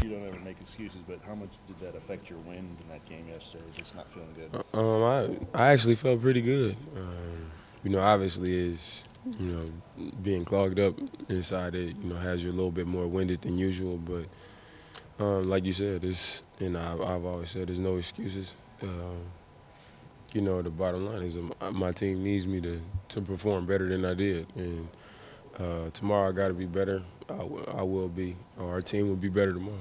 You don't ever make excuses, but how much did that affect your wind in that game yesterday? Just not feeling good. I actually felt pretty good. Obviously, is being clogged up inside it. Has you a little bit more winded than usual. But like you said, I've always said there's no excuses. The bottom line is my team needs me to perform better than I did, and tomorrow I got to be better. I will be. Or our team will be better tomorrow.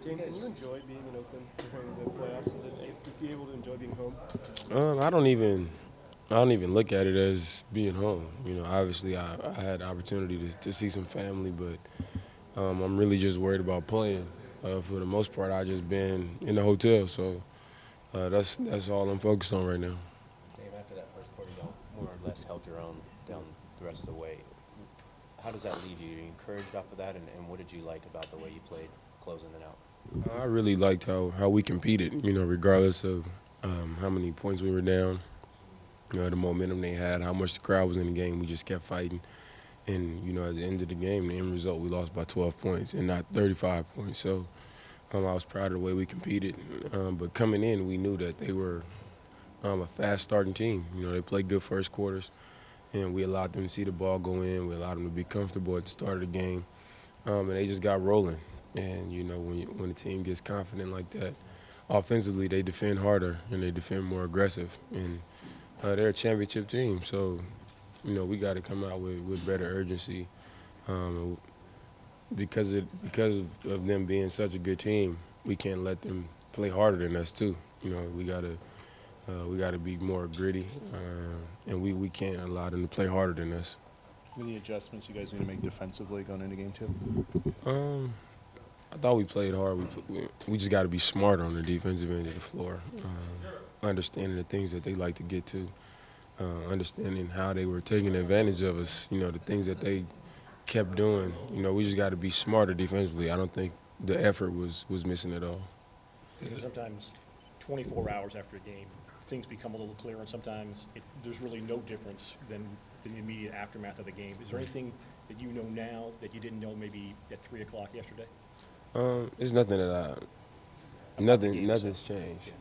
Dan, can you enjoy being in Oakland during the playoffs? Is it you able to enjoy being home? I don't even look at it as being home. Obviously I had the opportunity to see some family, but I'm really just worried about playing. For the most part, I just been in the hotel, so that's all I'm focused on right now. Dave, after that first quarter, y'all more or less held your own down the rest of the way. How does that leave you? Are you encouraged off of that, and what did you like about the way you played closing it out? I really liked how we competed. Regardless of how many points we were down, the momentum they had, how much the crowd was in the game, we just kept fighting. And at the end of the game, the end result, we lost by 12 points and not 35 points. So I was proud of the way we competed. But coming in, we knew that they were a fast starting team. They played good first quarters, and we allowed them to see the ball go in. We allowed them to be comfortable at the start of the game, and they just got rolling. And when a team gets confident like that, offensively they defend harder and they defend more aggressive. And they're a championship team, so we got to come out with better urgency. Um, because of them being such a good team, we can't let them play harder than us too. We gotta be more gritty, and we can't allow them to play harder than us. Any adjustments you guys need to make defensively going into game two? Um, I thought we played hard. We just got to be smarter on the defensive end of the floor, understanding the things that they like to get to, understanding how they were taking advantage of us. The things that they kept doing. We just got to be smarter defensively. I don't think the effort was missing at all. Sometimes 24 hours after a game, things become a little clearer, and sometimes there's really no difference than the immediate aftermath of the game. Is there anything that you know now that you didn't know maybe at 3 o'clock yesterday? It's nothing that game, nothing's changed.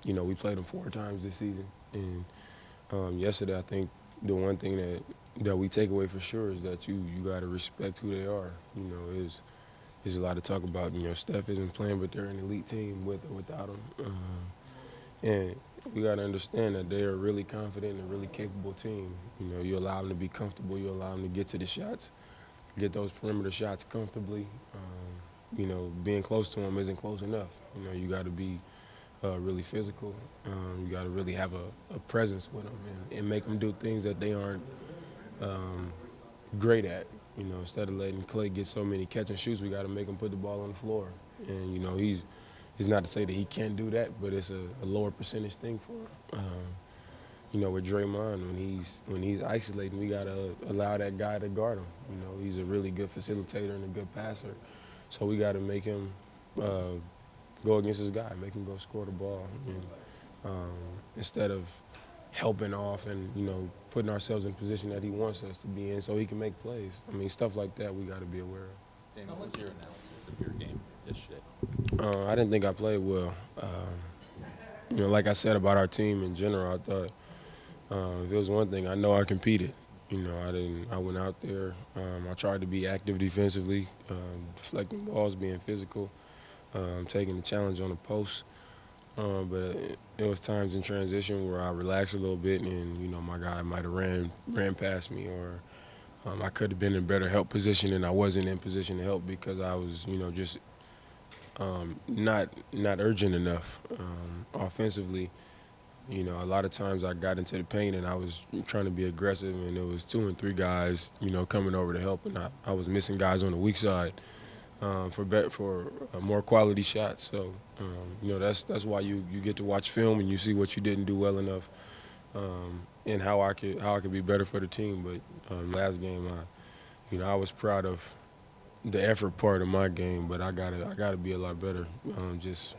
We played them 4 times this season, and yesterday I think the one thing that we take away for sure is that you got to respect who they are. There's a lot of talk about Steph isn't playing, but they're an elite team with or without him, and we got to understand that they are a really confident and really capable team. You allow them to be comfortable, you allow them to get to the shots, get those perimeter shots comfortably. Being close to them isn't close enough. You got to be really physical. You got to really have a presence with them and make them do things that they aren't great at. Instead of letting Clay get so many catch and shoots, we got to make him put the ball on the floor. And it's not to say that he can't do that, but it's a lower percentage thing for him. With Draymond, when he's isolating, we gotta allow that guy to guard him. He's a really good facilitator and a good passer, so we gotta make him go against his guy, make him go score the ball, and, instead of helping off and putting ourselves in the position that he wants us to be in, so he can make plays. Stuff like that we gotta be aware of. Damian, what was your analysis of your game yesterday? I didn't think I played well. Like I said about our team in general, I thought. If it was one thing, I know I competed. I went out there. I tried to be active defensively, deflecting balls, being physical, taking the challenge on the post. But it was times in transition where I relaxed a little bit, and my guy might have ran past me, or I could have been in better help position, and I wasn't in position to help because I was, just not urgent enough offensively. A lot of times I got into the paint and I was trying to be aggressive, and there was 2 and 3 guys, coming over to help, and I was missing guys on the weak side for more quality shots. So, that's why you get to watch film and you see what you didn't do well enough, and how I could be better for the team. But last game, I was proud of the effort part of my game, but I gotta be a lot better, just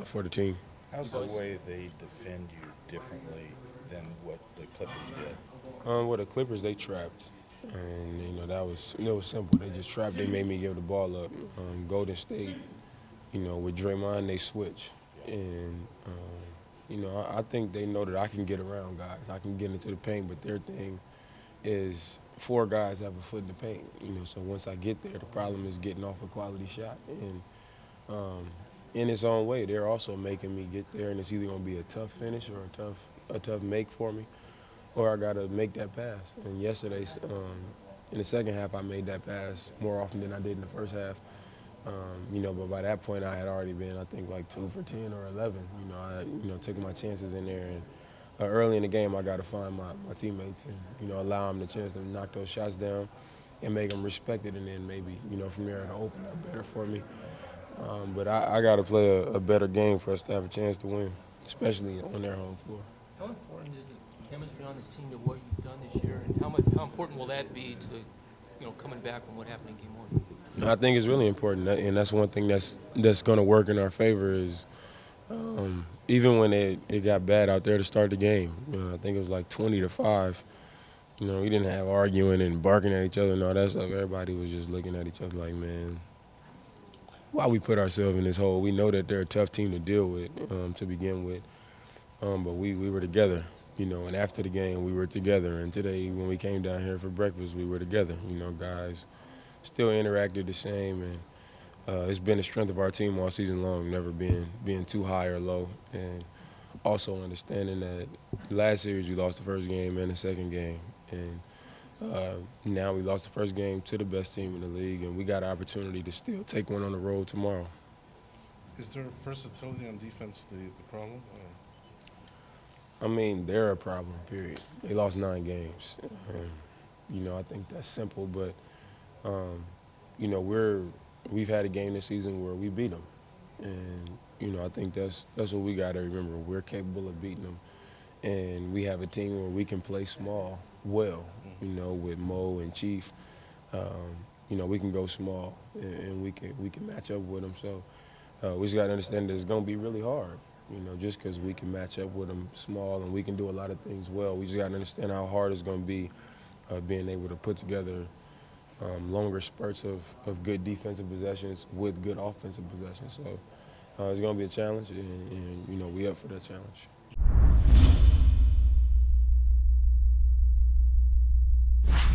for the team. How's the way they defend you differently than what the Clippers did? Well, the Clippers, they trapped. And, it was simple. They just trapped. They made me give the ball up. Golden State, with Draymond, they switch. And, I think they know that I can get around guys. I can get into the paint, but their thing is 4 guys have a foot in the paint. So once I get there, the problem is getting off a quality shot. And in its own way, they're also making me get there, and it's either going to be a tough finish or a tough make for me, or I got to make that pass. And yesterday, in the second half, I made that pass more often than I did in the first half. But by that point, I had already been, I think, like 2 for 10 or 11. I took my chances in there. And early in the game, I got to find my teammates and, allow them the chance to knock those shots down and make them respect it. And then maybe, from there, it'll open up better for me. But I got to play a better game for us to have a chance to win, especially on their home floor. How important is the chemistry on this team to what you've done this year, and how important will that be to, coming back from what happened in Game 1? I think it's really important, and that's one thing that's going to work in our favor is even when it got bad out there to start the game. I think it was like 20-5. We didn't have arguing and barking at each other and all that stuff. Everybody was just looking at each other like, man, why we put ourselves in this hole? We know that they're a tough team to deal with to begin with, but we were together, and after the game we were together. And today when we came down here for breakfast, we were together. Guys still interacted the same, and it's been the strength of our team all season long, never being too high or low. And also understanding that last series we lost the first game and the second game, and now we lost the first game to the best team in the league, and we got an opportunity to still take one on the road tomorrow. Is there versatility on defense the problem? I mean, they're a problem, period. They lost 9 games. I think that's simple, but, we've had a game this season where we beat them. And, I think that's what we got to remember. We're capable of beating them. And we have a team where we can play small well, with Mo and Chief. We can go small, and we can match up with them. So we just got to understand that it's going to be really hard, just because we can match up with them small and we can do a lot of things well. We just got to understand how hard it's going to be being able to put together longer spurts of good defensive possessions with good offensive possessions. So it's going to be a challenge, and we up for that challenge.